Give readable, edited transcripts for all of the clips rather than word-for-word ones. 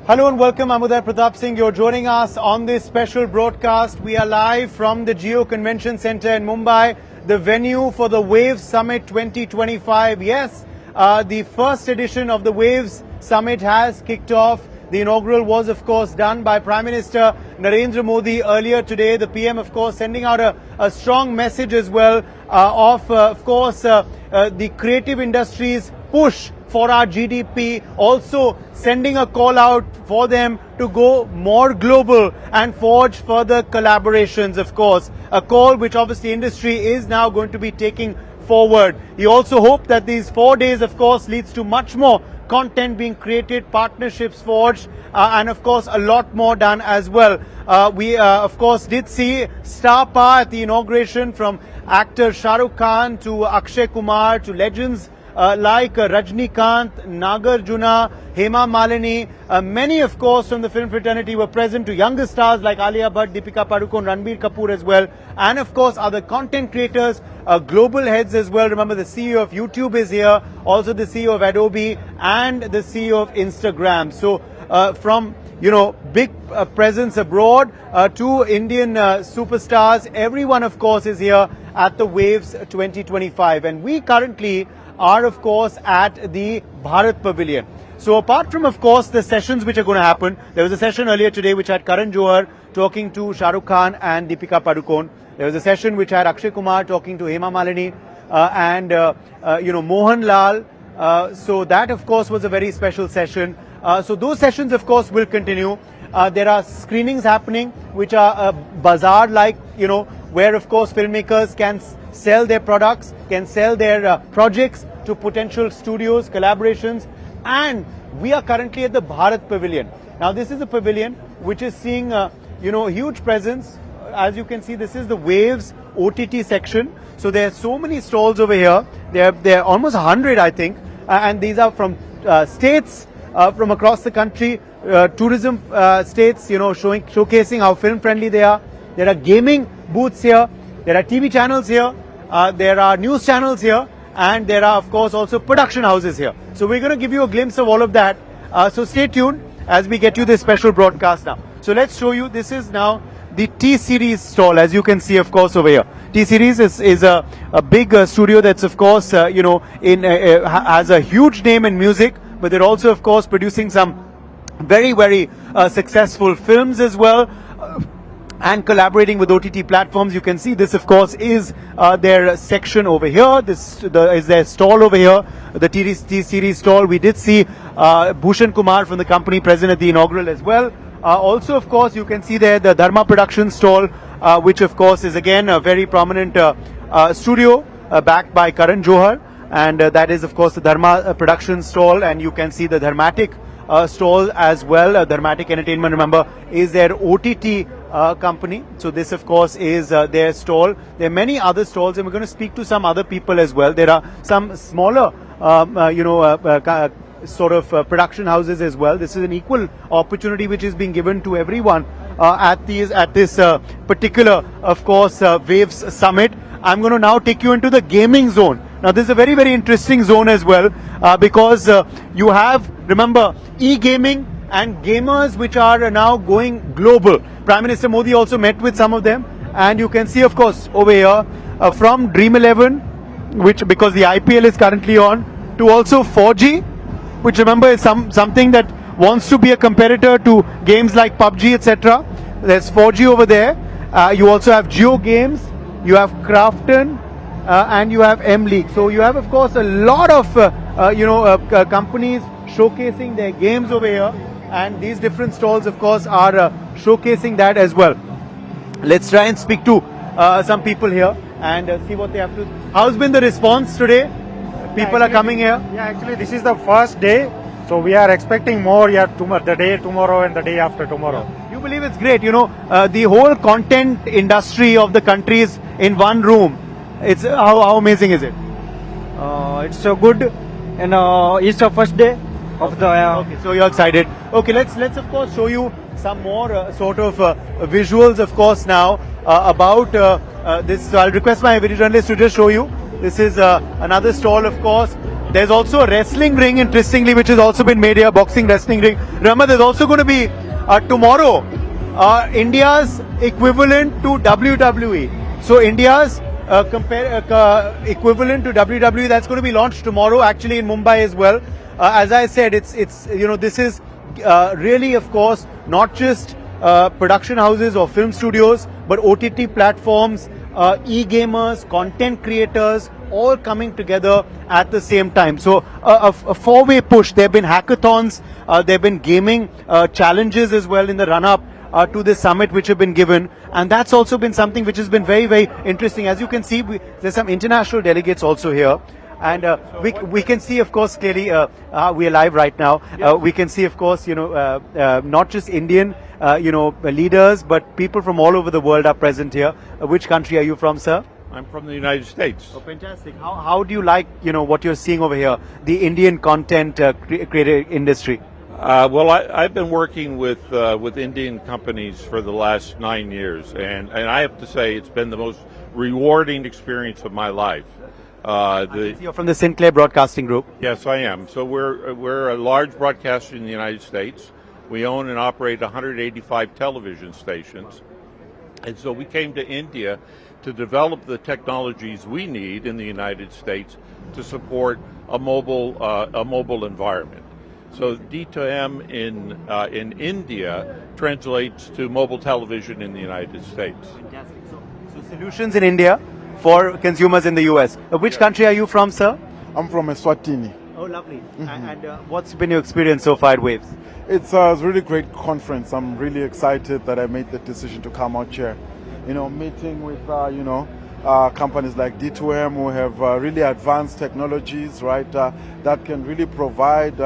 Hello and welcome. I'm Uday Pratap Singh. You're joining us on this special broadcast. We are live from the Geo Convention Center in Mumbai, the venue for the WAVES Summit 2025. Yes, the first edition of the WAVES Summit has kicked off. The inaugural was, of course, done by Prime Minister Narendra Modi earlier today. The PM, of course, sending out a strong message as well of course, the creative industries push for our GDP, also sending a call out for them to go more global and forge further collaborations, of course. A call which obviously industry is now going to be taking forward. He also hoped that these 4 days, of course, leads to much more content being created, partnerships forged, and of course a lot more done as well. We of course did see star power at the inauguration, from actor Shah Rukh Khan to Akshay Kumar to legends like Rajnikant, Nagarjuna, Hema Malini. Many, of course, from the film fraternity were present, to younger stars like Alia Bhatt, Deepika Padukone, Ranbir Kapoor as well. And, of course, other content creators, global heads as well. Remember, the CEO of YouTube is here, also the CEO of Adobe and the CEO of Instagram. So, from big presence abroad to Indian superstars, everyone, of course, is here at the WAVES 2025. And we currently are, of course, at the Bharat Pavilion. So apart from, of course, the sessions which are going to happen, there was a session earlier today which had Karan Johar talking to Shah Rukh Khan and Deepika Padukone. There was a session which had Akshay Kumar talking to Hema Malini and Mohan Lal. So that, of course, was a very special session. So those sessions, of course, will continue. There are screenings happening which are bazaar-like, where, of course, filmmakers can sell their products, can sell their projects to potential studios, collaborations. And we are currently at the Bharat Pavilion. Now, this is a pavilion which is seeing, huge presence. As you can see, this is the WAVES OTT section. So there are so many stalls over here. There are almost 100, I think. And these are from states from across the country, tourism states, showcasing how film friendly they are. There are gaming booths here. There are TV channels here. There are news channels here. And there are, of course, also production houses here. So we're going to give you a glimpse of all of that. So stay tuned as we get you this special broadcast now. So let's show you. This is now the T-Series stall, as you can see, of course, over here. T-Series is a big studio that's, of course, has a huge name in music. But they're also, of course, producing some very, very successful films as well. And collaborating with OTT platforms. You can see this, of course, is their section over here. This is their stall over here, the T-Series stall. We did see Bhushan Kumar from the company present at the inaugural as well. Also, of course, you can see there the Dharma Production stall, which, of course, is again a very prominent studio backed by Karan Johar. And that is, of course, the Dharma Production stall. And you can see the Dharmatic stall as well. Dharmatic Entertainment, remember, is their OTT company. So this, of course, is their stall. There are many other stalls, and we're going to speak to some other people as well. There are some smaller, sort of production houses as well. This is an equal opportunity which is being given to everyone at this particular, of course, WAVES Summit. I'm going to now take you into the gaming zone. Now, this is a very, very interesting zone as well, because you have, remember, e-gaming and gamers which are now going global. Prime Minister Modi also met with some of them, and you can see, of course, over here from Dream 11, which, because the IPL is currently on, to also 4G, which, remember, is something that wants to be a competitor to games like PUBG, etc. There's 4G over there. You also have Geo Games, you have Crafton, and you have M-League. So you have, of course, a lot of companies showcasing their games over here. And these different stalls, of course, are showcasing that as well. Let's try and speak to some people here and see what they have to. How's been the response today? People are coming here? Yeah, actually, this is the first day. So we are expecting more the day tomorrow and the day after tomorrow. You believe it's great? The whole content industry of the country is in one room. It's how amazing is it? It's so good. And it's the first day of the... Okay, so you're excited. Okay, let's of course show you some more sort of visuals, of course, now about this. So I'll request my video journalist to just show you. This is another stall, of course. There's also a wrestling ring, interestingly, which has also been made here, boxing wrestling ring. Remember, there's also going to be tomorrow India's equivalent to WWE. So India's equivalent to WWE, that's going to be launched tomorrow, actually in Mumbai as well. As I said, it's this is really, of course, not just production houses or film studios, but OTT platforms, e-gamers, content creators, all coming together at the same time. So a four-way push. There have been hackathons, there have been gaming challenges as well in the run-up to this summit which have been given, and that's also been something which has been very, very interesting. As you can see, there's some international delegates also here. And we can see, of course, clearly we are live right now. We can see, of course, not just Indian, leaders, but people from all over the world are present here. Which country are you from, sir? I'm from the United States. Oh, fantastic. How do you like, what you're seeing over here, the Indian content creator industry? Well, I've been working with Indian companies for the last 9 years, and I have to say it's been the most rewarding experience of my life. You're from the Sinclair Broadcasting Group. Yes, I am. So we're a large broadcaster in the United States. We own and operate 185 television stations, and so we came to India to develop the technologies we need in the United States to support a mobile environment. So D2M in India translates to mobile television in the United States. Fantastic. So solutions in India for consumers in the US. Which country are you from, sir? I'm from Eswatini. Oh, lovely. And what's been your experience so far at WAVES? It's a really great conference. I'm really excited that I made the decision to come out here. Meeting with, companies like D2M who have really advanced technologies, right, that can really provide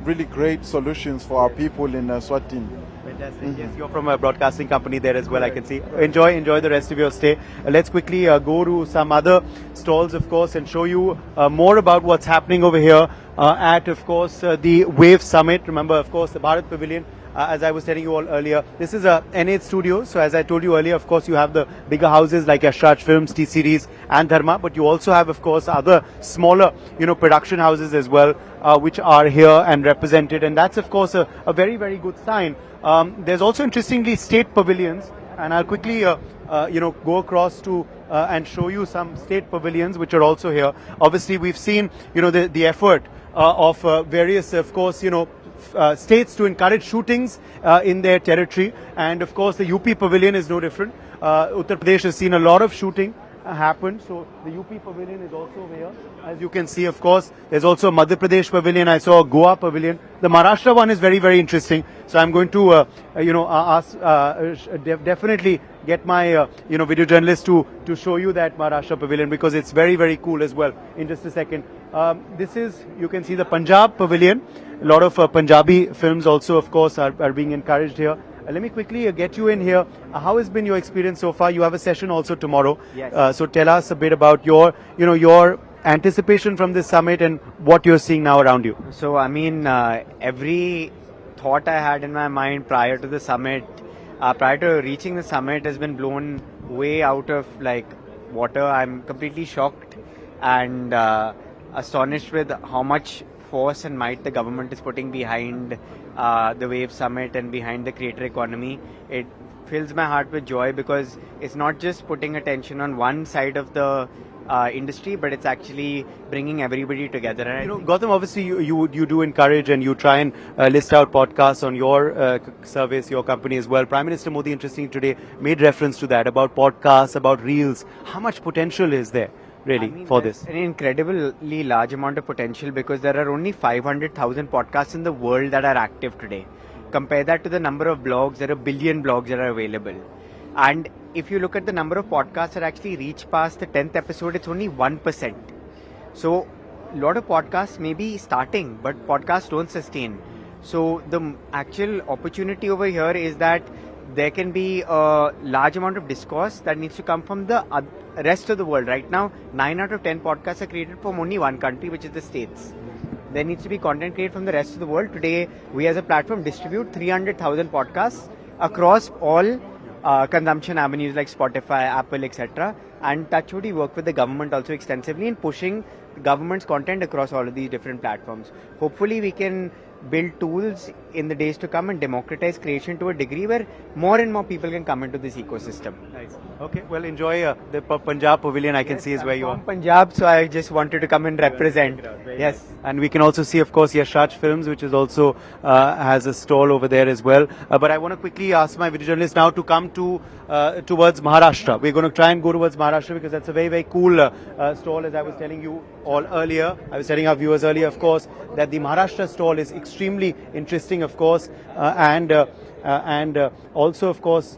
really great solutions for our people in Eswatini. Fantastic. Yes, you're from a broadcasting company there as well, I can see. Enjoy the rest of your stay. Let's quickly go to some other stalls, of course, and show you more about what's happening over here at, of course, the WAVES Summit. Remember, of course, the Bharat Pavilion. As I was telling you all earlier, this is a N8 studio. So as I told you earlier, of course, you have the bigger houses like Yashraj Films, T-Series and Dharma, but you also have, of course, other smaller, production houses as well, which are here and represented. And that's, of course, a very, very good sign. There's also, interestingly, state pavilions. And I'll quickly, go across to and show you some state pavilions which are also here. Obviously, we've seen, the effort of various, of course, states to encourage shootings in their territory, and of course the UP Pavilion is no different. Uttar Pradesh has seen a lot of shooting happen, so the UP Pavilion is also over here. As you can see, of course, there's also a Madhya Pradesh Pavilion. I saw a Goa Pavilion. The Maharashtra one is very, very interesting. So I'm going to, definitely get my, video journalist to show you that Maharashtra Pavilion, because it's very, very cool as well. In just a second. This is, you can see the Punjab Pavilion. A lot of Punjabi films also, of course, are being encouraged here. Let me quickly get you in here. How has been your experience so far? You have a session also tomorrow. Yes. So tell us a bit about your anticipation from this summit and what you're seeing now around you. So, every thought I had in my mind prior to the summit, prior to reaching the summit, has been blown way out of water. I'm completely shocked and astonished with how much force and might the government is putting behind the WAVES Summit and behind the creator economy. It fills my heart with joy because it's not just putting attention on one side of the industry, but it's actually bringing everybody together. And Gautam, obviously you do encourage and you try and list out podcasts on your service, your company as well. Prime Minister Modi, interesting today, made reference to that, about podcasts, about reels. How much potential is there really for this? An incredibly large amount of potential, because there are only 500,000 podcasts in the world that are active today. Compare that to the number of blogs. There are a billion blogs that are available. And if you look at the number of podcasts that actually reach past the 10th episode, it's only 1%. So a lot of podcasts may be starting, but podcasts don't sustain. So the actual opportunity over here is that there can be a large amount of discourse that needs to come from the rest of the world. Right now, 9 out of 10 podcasts are created from only one country, which is the States. There needs to be content created from the rest of the world. Today, we as a platform distribute 300,000 podcasts across all consumption avenues like Spotify, Apple, etc. And touch wood, we work with the government also extensively in pushing government's content across all of these different platforms. Hopefully we can build tools in the days to come and democratize creation to a degree where more and more people can come into this ecosystem. Nice. Okay, well, enjoy the Punjab Pavilion. I can see is where you are. I'm from Punjab, so I just wanted to come and represent. Yes. And we can also see, of course, Yashraj Films, which is also has a stall over there as well. But I want to quickly ask my video journalist now to come to towards Maharashtra. We're going to try and go towards Maharashtra because that's a very, very cool stall, as I was telling you all earlier. I was telling our viewers earlier, of course, that the Maharashtra stall is extremely interesting, of course, and also, of course,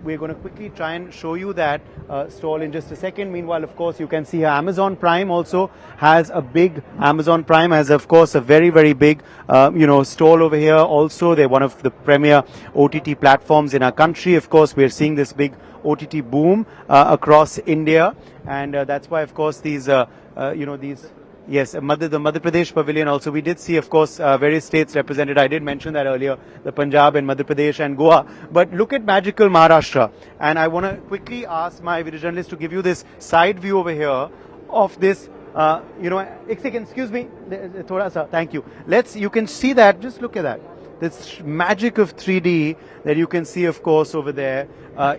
we're going to quickly try and show you that stall in just a second. Meanwhile, of course, you can see here Amazon Prime also has a big, Amazon Prime has, of course, a very, very big, stall over here. Also, they're one of the premier OTT platforms in our country. Of course, we're seeing this big OTT boom across India. And that's why, of course, these, these... Yes, the Madhya Pradesh Pavilion also. We did see, of course, various states represented. I did mention that earlier, the Punjab and Madhya Pradesh and Goa. But look at magical Maharashtra. And I want to quickly ask my video journalist to give you this side view over here of this, excuse me, thoda sa, thank you. You can see that, just look at that. This magic of 3D that you can see, of course, over there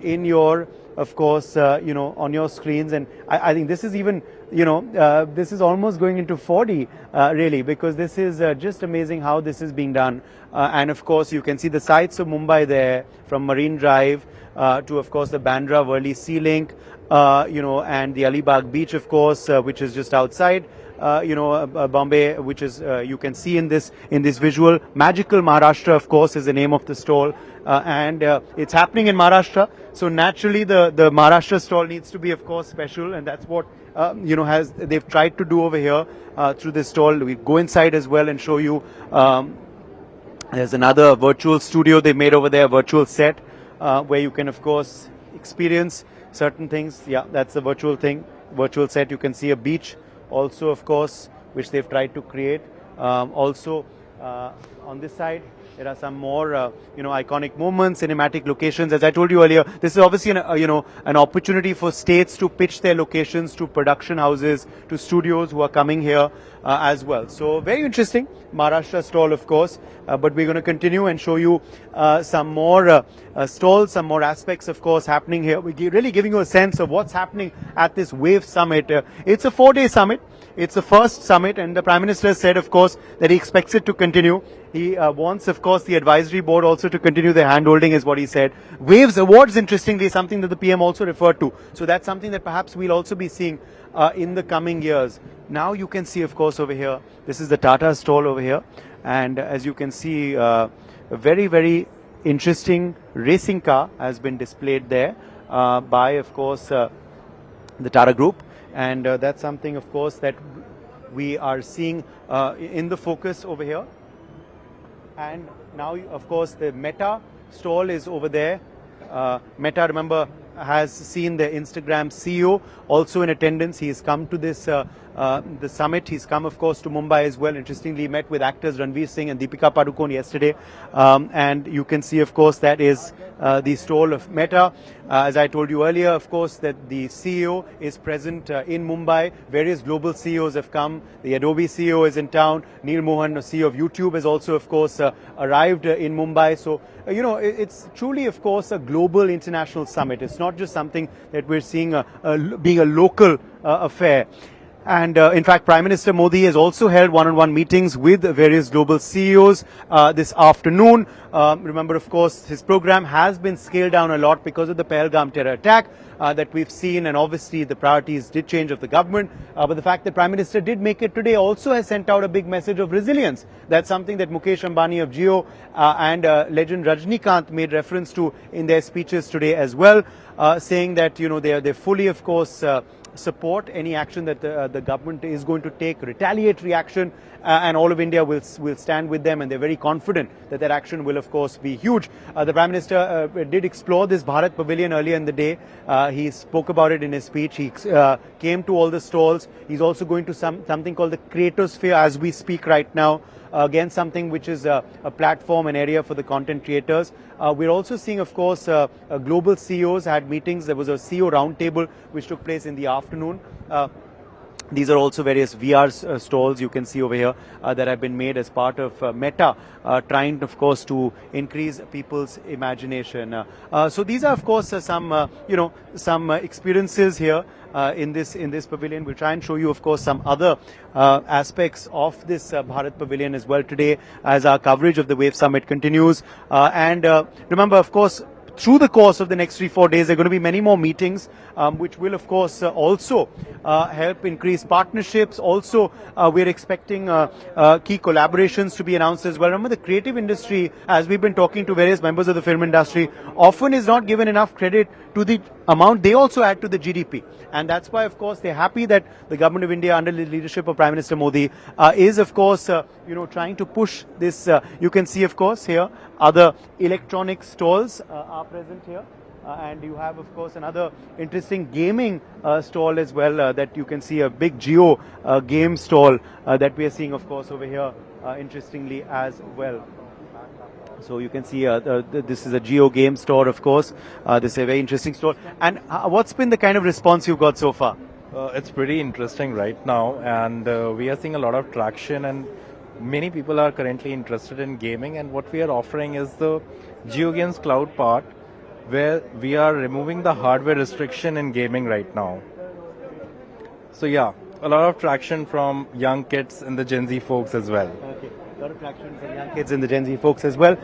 in your, of course, on your screens. And I think this is even, this is almost going into 4D, really, because this is just amazing how this is being done. And of course, you can see the sights of Mumbai there, from Marine Drive to, of course, the Bandra Worli Sea Link, and the Alibag Beach, of course, which is just outside. Bombay, which is you can see in this visual. Magical Maharashtra, of course, is the name of the stall, and it's happening in Maharashtra. So naturally, the Maharashtra stall needs to be, of course, special, and that's what they've tried to do over here through this stall. We go inside as well and show you. There's another virtual studio they made over there, virtual set, where you can, of course, experience certain things. Yeah, that's the virtual thing, virtual set. You can see a beach. Also, of course, which they've tried to create. Also, on this side, there are some more, iconic moments, cinematic locations. As I told you earlier, this is obviously an opportunity for states to pitch their locations to production houses, to studios who are coming here as well. So very interesting, Maharashtra stall, of course. But we're going to continue and show you some more stalls, some more aspects, of course, happening here. We're really giving you a sense of what's happening at this WAVES Summit. It's a 4-day summit. It's the first summit, and the Prime Minister said, of course, that he expects it to continue. He wants, of course, the advisory board also to continue their hand-holding, is what he said. WAVES Awards, interestingly, is something that the PM also referred to. So that's something that perhaps we'll also be seeing in the coming years. Now you can see, of course, over here, this is the Tata stall over here. And as you can see, a very, very interesting racing car has been displayed there by, of course, the Tata Group. And that's something, of course, that we are seeing in the focus over here. And now, of course, the Meta stall is over there. Meta, remember, has seen the Instagram CEO also in attendance. He has come to this the summit. He's come, of course, to Mumbai as well. Interestingly, met with actors Ranveer Singh and Deepika Padukone yesterday. And you can see, of course, that is the stall of Meta. As I told you earlier, of course, that the CEO is present in Mumbai. Various global CEOs have come. The Adobe CEO is in town. Neil Mohan, CEO of YouTube, has also, of course, arrived in Mumbai. So, it's truly, of course, a global international summit. It's not just something that we're seeing being a local affair. And in fact, Prime Minister Modi has also held one-on-one meetings with various global CEOs this afternoon. Remember, of course, his program has been scaled down a lot because of the Pahalgam terror attack that we've seen, and obviously the priorities did change of the government. But the fact that Prime Minister did make it today also has sent out a big message of resilience. That's something that Mukesh Ambani of Jio and legend Rajnikant made reference to in their speeches today as well, saying that they fully, of course, support any action that the government is going to take, retaliatory action, and all of India will stand with them, and they're very confident that that action will, of course, be huge. The Prime Minister did explore this Bharat Pavilion earlier in the day. He spoke about it in his speech. He came to all the stalls. He's also going to something called the Creatosphere as we speak right now. Again, something which is a platform, an area for the content creators. We're also seeing, of course, global CEOs had meetings. There was a CEO roundtable which took place in the afternoon. These are also various VR stalls you can see over here that have been made as part of Meta, trying, of course, to increase people's imagination. So these are, of course, some experiences here in this pavilion. We'll try and show you, of course, some other aspects of this Bharat Pavilion as well today, as our coverage of the WAVES Summit continues. And remember, of course, through the course of the next 3-4 days, there are going to be many more meetings, which will, of course, also help increase partnerships. Also, we're expecting key collaborations to be announced as well. Remember, the creative industry, as we've been talking to various members of the film industry, often is not given enough credit to the amount they also add to the GDP. And that's why, of course, they're happy that the government of India, under the leadership of Prime Minister Modi, is, of course, trying to push this. You can see, of course, here other electronic stalls are present here. And you have, of course, another interesting gaming stall as well that you can see, a big Geo game stall that we are seeing, of course, over here, interestingly as well. So you can see this is a Geo game store, of course. This is a very interesting store. And what's been the kind of response you've got so far? It's pretty interesting right now, and we are seeing a lot of traction, and many people are currently interested in gaming. And what we are offering is the GeoGames Cloud part, where we are removing the hardware restriction in gaming right now. So yeah, a lot of traction from young kids and the Gen Z folks as well. Okay. A lot of traction from young kids and the Gen Z folks as well.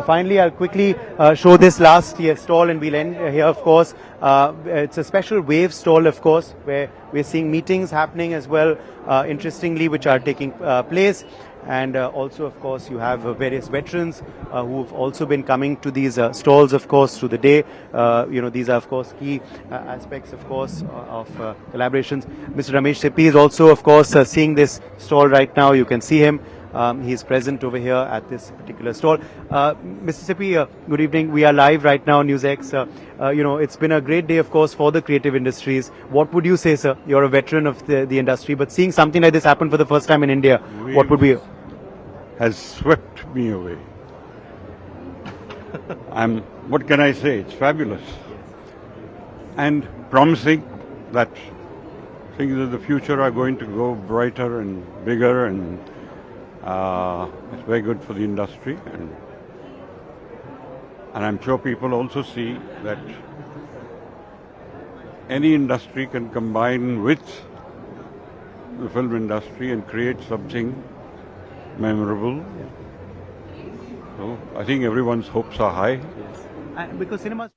Finally, I'll quickly show this last year stall, and we'll end here, of course. It's a special WAVES stall, of course, where we're seeing meetings happening as well, interestingly, which are taking place. And also, of course, you have various veterans who've also been coming to these stalls, of course, through the day. These are, of course, key aspects, of course, of collaborations. Mr. Ramesh Sippy is also, of course, seeing this stall right now. You can see him. He's present over here at this particular stall. Mr. Sippy, good evening. We are live right now on Newsx. It's been a great day, of course, for the creative industries. What would you say, sir? You're a veteran of the industry, but seeing something like this happen for the first time in India, what would be? Has swept me away. What can I say? It's fabulous. And promising that things of the future are going to go brighter and bigger, and it's very good for the industry. And I'm sure people also see that any industry can combine with the film industry and create something memorable. So I think everyone's hopes are high. Yes. And because cinema